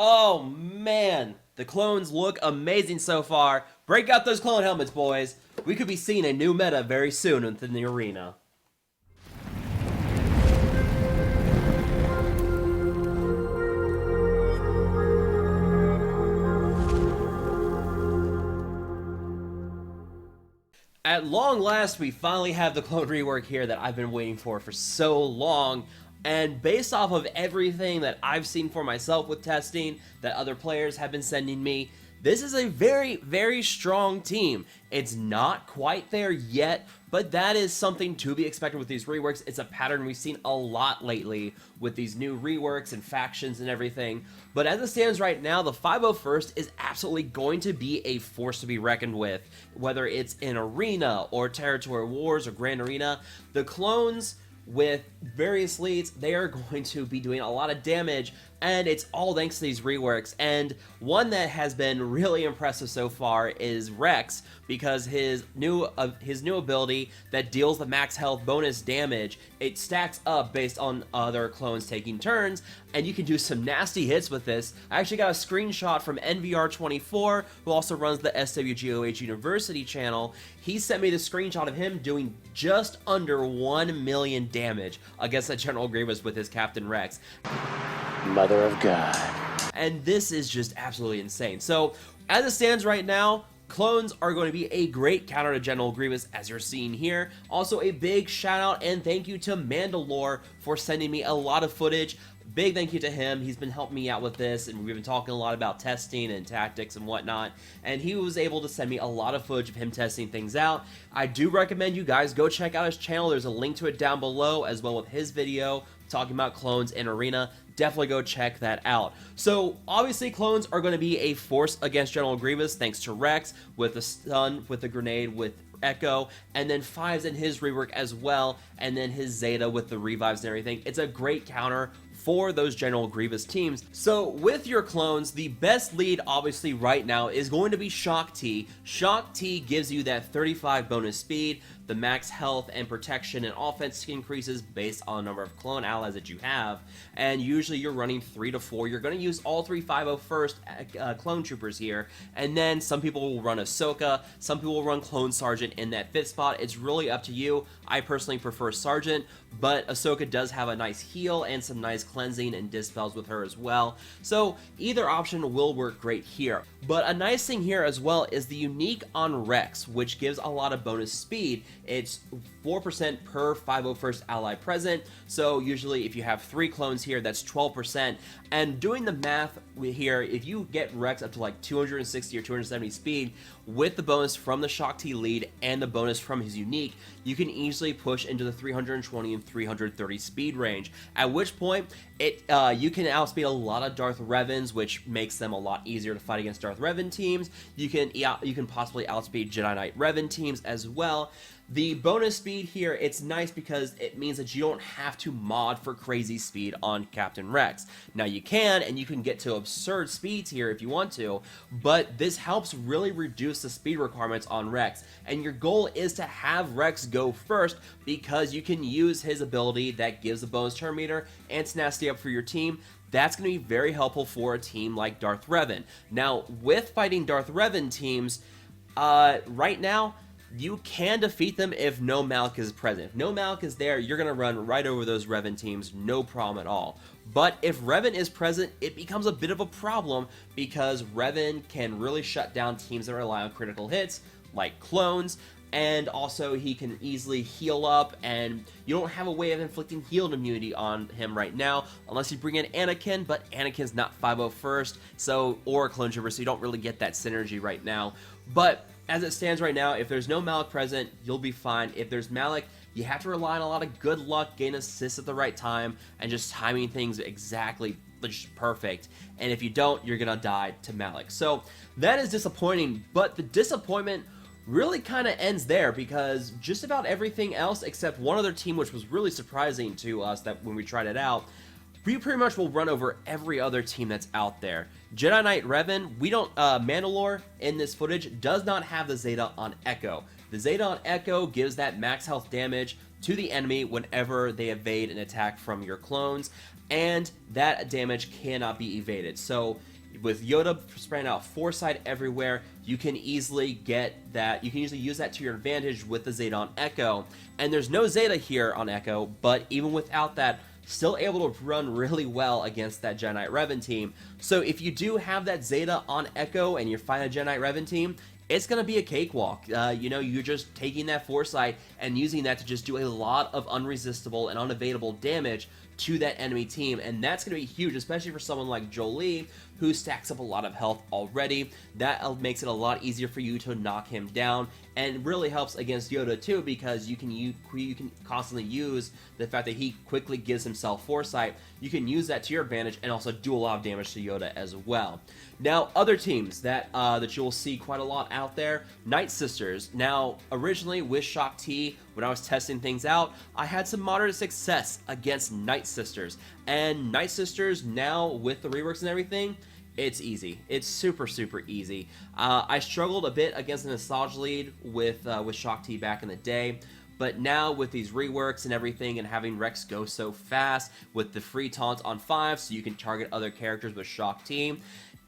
Oh man, the clones look amazing so far. Break out those clone helmets, boys. We could be seeing a new meta very soon within the arena. At long last, we finally have the clone rework here that I've been waiting for so long. And based off of everything that I've seen for myself with testing, that other players have been sending me, this is a very, very strong team. It's not quite there yet, but that is something to be expected with these reworks. It's a pattern we've seen a lot lately with these new reworks and factions and everything. But as it stands right now, the 501st is absolutely going to be a force to be reckoned with. Whether it's in Arena or Territory Wars or Grand Arena, the clones with various leads, they are going to be doing a lot of damage, and it's all thanks to these reworks. And one that has been really impressive so far is Rex, because his new ability that deals the max health bonus damage, it stacks up based on other clones taking turns, and you can do some nasty hits with this. I actually got a screenshot from NVR24, who also runs the SWGOH University channel. He sent me the screenshot of him doing just under 1 million damage against the General Grievous with his Captain Rex. Mother of God. And this is just absolutely insane. So, as it stands right now, clones are going to be a great counter to General Grievous, as you're seeing here. Also, a big shout out and thank you to Mandalore for sending me a lot of footage. Big thank you to him. He's been helping me out with this, and we've been talking a lot about testing and tactics and whatnot, and he was able to send me a lot of footage of him testing things out. I do recommend you guys go check out his channel. There's a link to it down below, as well with his video talking about clones in Arena. Definitely go check that out. So, obviously, clones are going to be a force against General Grievous, thanks to Rex, with the stun, with the grenade, with Echo, and then Fives in his rework as well, and then his Zeta with the revives and everything. It's a great counter for those General Grievous teams. So with your clones, the best lead obviously right now is going to be Shock T. Shock T gives you that 35 bonus speed, the max health and protection and offense increases based on the number of clone allies that you have, and usually you're running 3 to 4. You're going to use all 3 501st clone troopers here, and then some people will run Ahsoka, some people will run Clone Sergeant in that 5th spot. It's really up to you. I personally prefer Sergeant, but Ahsoka does have a nice heal and some nice cleansing and dispels with her as well, so either option will work great here. But a nice thing here as well is the unique on Rex, which gives a lot of bonus speed. It's 4% per 501st ally present, so usually if you have 3 clones here, that's 12%, and doing the math here, if you get Rex up to like 260 or 270 speed, with the bonus from the Shock T lead and the bonus from his unique, you can easily push into the 320 and 330 speed range, at which point you can outspeed a lot of Darth Revans, which makes them a lot easier to fight against Darth Revan teams. You can possibly outspeed Jedi Knight Revan teams as well. The bonus speed here, it's nice because it means that you don't have to mod for crazy speed on Captain Rex. Now you can, and you can get to absurd speeds here if you want to, but this helps really reduce the speed requirements on Rex, and your goal is to have Rex go first because you can use his ability that gives a bonus turn meter and tenacity up for your team. That's going to be very helpful for a team like Darth Revan. Now, with fighting Darth Revan teams, right now, you can defeat them if no Malak is present. If no Malak is there, you're going to run right over those Revan teams, no problem at all. But if Revan is present, it becomes a bit of a problem because Revan can really shut down teams that rely on critical hits, like clones, and also he can easily heal up, and you don't have a way of inflicting healed immunity on him right now, unless you bring in Anakin, but Anakin's not 501st, or a clone trooper, so you don't really get that synergy right now. But as it stands right now, if there's no Malak present, you'll be fine. If there's Malak, you have to rely on a lot of good luck, gain assists at the right time, and just timing things exactly just perfect. And if you don't, you're gonna die to Malak. So that is disappointing, but the disappointment really kind of ends there because just about everything else except one other team, which was really surprising to us that when we tried it out, we pretty much will run over every other team that's out there. Jedi Knight Revan, we don't, Mandalore in this footage does not have the Zeta on Echo. The Zeta on Echo gives that max health damage to the enemy whenever they evade an attack from your clones, and that damage cannot be evaded. So With Yoda spreading out foresight everywhere, you can easily get that. You can usually use that to your advantage with the Zeta on Echo. And there's no Zeta here on Echo, but even without that, still able to run really well against that Jedi Revan team. So if you do have that Zeta on Echo and you're fighting a Jedi Revan team, it's going to be a cakewalk. You know, you're just taking that foresight and using that to just do a lot of unresistible and unevadable damage to that enemy team, and that's going to be huge, especially for someone like Jolie, who stacks up a lot of health already. That makes it a lot easier for you to knock him down, and really helps against Yoda too, because you can constantly use the fact that he quickly gives himself foresight. You can use that to your advantage and also do a lot of damage to Yoda as well. Now, other teams that you'll see quite a lot out there, Nightsisters. Now, originally with Shock T, when I was testing things out, I had some moderate success against Nightsisters. And Nightsisters now, with the reworks and everything, it's easy. It's super, super easy. I struggled a bit against the Nostalgia lead with Shock T back in the day. But now with these reworks and everything, and having Rex go so fast with the free taunt on 5 so you can target other characters with Shock T,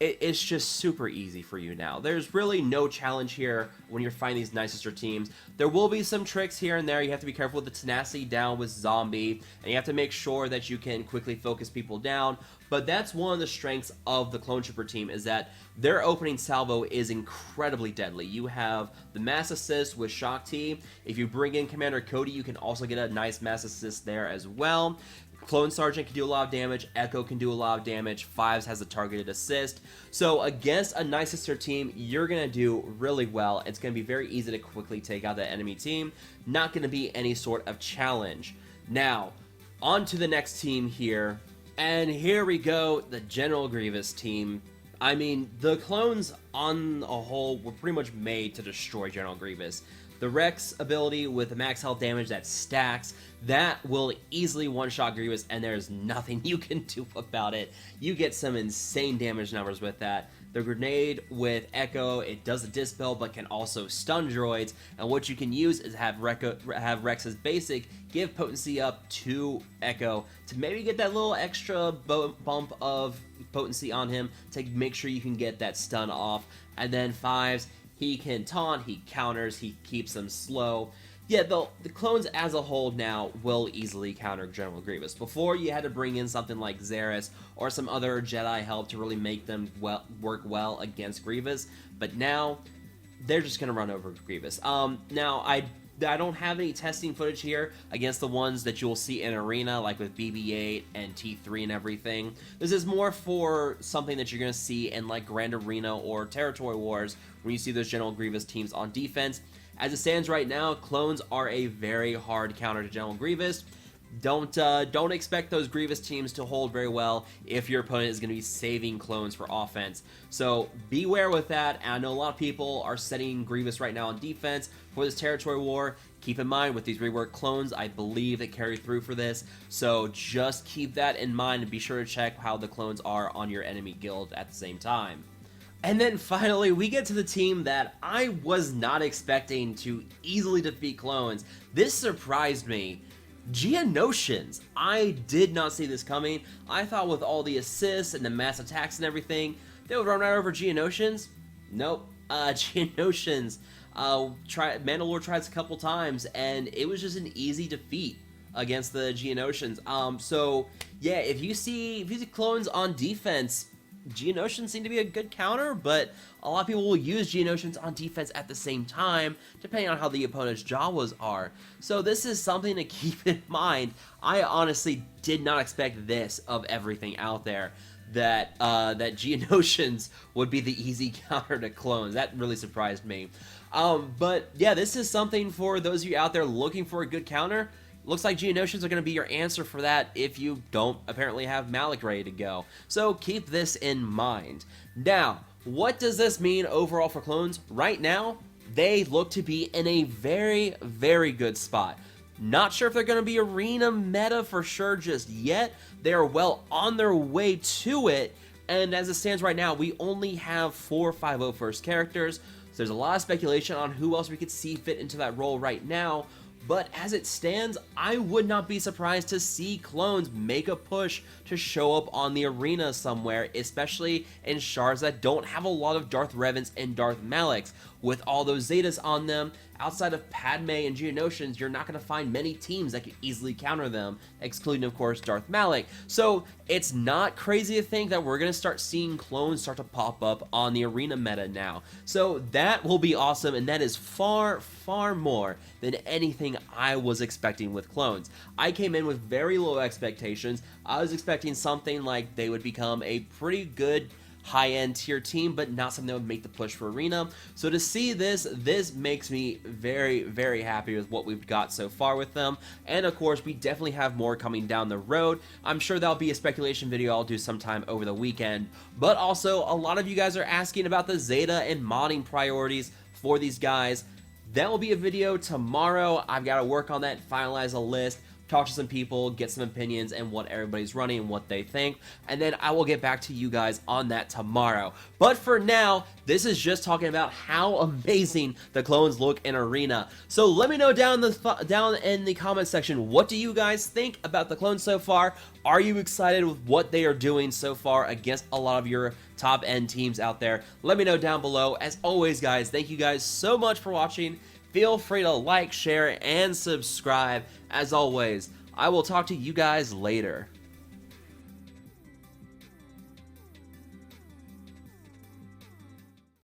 it's just super easy for you now. There's really no challenge here when you're fighting these Nightsisters teams. There will be some tricks here and there. You have to be careful with the tenacity down with Zombie, and you have to make sure that you can quickly focus people down. But that's one of the strengths of the Clone Trooper team, is that their opening salvo is incredibly deadly. You have the mass assist with Shock T. If you bring in Commander Cody, you can also get a nice mass assist there as well. Clone Sergeant can do a lot of damage, Echo can do a lot of damage, Fives has a targeted assist. So against a Nightsisters team, you're going to do really well. It's going to be very easy to quickly take out that enemy team. Not going to be any sort of challenge. Now, on to the next team here. And here we go, the General Grievous team. I mean, the clones on a whole were pretty much made to destroy General Grievous. The Rex ability with the max health damage that stacks, that will easily one-shot Grievous, and there's nothing you can do about it. You get some insane damage numbers with that. The grenade with Echo, it does a dispel, but can also stun droids, and what you can use is have Rex's basic give potency up to Echo to maybe get that little extra bump of potency on him to make sure you can get that stun off. And then Fives, he can taunt, he counters, he keeps them slow. Yeah, the clones as a whole now will easily counter General Grievous. Before, you had to bring in something like Xeris or some other Jedi help to really make them work well against Grievous, but now they're just going to run over Grievous. Now, I don't have any testing footage here against the ones that you'll see in Arena, like with BB-8 and T3 and everything. This is more for something that you're going to see in like Grand Arena or Territory Wars, when you see those General Grievous teams on defense. As it stands right now, clones are a very hard counter to General Grievous. Don't expect those Grievous teams to hold very well if your opponent is going to be saving clones for offense. So beware with that. And I know a lot of people are setting Grievous right now on defense for this territory war. Keep in mind, with these reworked clones, I believe they carry through for this. So just keep that in mind and be sure to check how the clones are on your enemy guild at the same time. And then finally, we get to the team that I was not expecting to easily defeat clones. This surprised me. Geonosians. I did not see this coming. I thought with all the assists and the mass attacks and everything, they would run right over Geonosians. Nope. Geonosians. Mandalore tries a couple times, and it was just an easy defeat against the Geonosians. So yeah, if you see clones on defense, Geonosians seem to be a good counter, but a lot of people will use Geonosians on defense at the same time, depending on how the opponent's Jawas are. So this is something to keep in mind. I honestly did not expect this of everything out there, that Geonosians would be the easy counter to clones. That really surprised me. But yeah, this is something for those of you out there looking for a good counter. Looks like Geonosians are going to be your answer for that if you don't apparently have Malik ready to go. So keep this in mind. Now, what does this mean overall for clones? Right now, they look to be in a very, very good spot. Not sure if they're going to be arena meta for sure just yet. They are well on their way to it. And as it stands right now, we only have 4 501st characters. So there's a lot of speculation on who else we could see fit into that role right now. but as it stands, I would not be surprised to see clones make a push to show up on the arena somewhere, especially in shards that don't have a lot of Darth Revans and Darth Malaks. With all those Zetas on them, outside of Padme and Geonosians, you're not going to find many teams that can easily counter them, excluding, of course, Darth Malak. So it's not crazy to think that we're going to start seeing clones start to pop up on the arena meta now. So that will be awesome, and that is far, far more than anything I was expecting with clones. I came in with very low expectations. I was expecting something like they would become a pretty good high-end tier team, but not something that would make the push for arena. So to see this makes me very, very happy with what we've got so far with them. And of course, we definitely have more coming down the road. I'm sure that'll be a speculation video I'll do sometime over the weekend. But also, a lot of you guys are asking about the Zeta and modding priorities for these guys. That will be a video tomorrow. I've got to work on that, finalize a list, talk to some people, get some opinions and what everybody's running and what they think, and then I will get back to you guys on that tomorrow. But for now, this is just talking about how amazing the clones look in arena. So let me know down in the comment section, what do you guys think about the clones so far? Are you excited with what they are doing so far against a lot of your top end teams out there? Let me know down below. As always, guys, thank you guys so much for watching. Feel free to like, share, and subscribe. As always, I will talk to you guys later.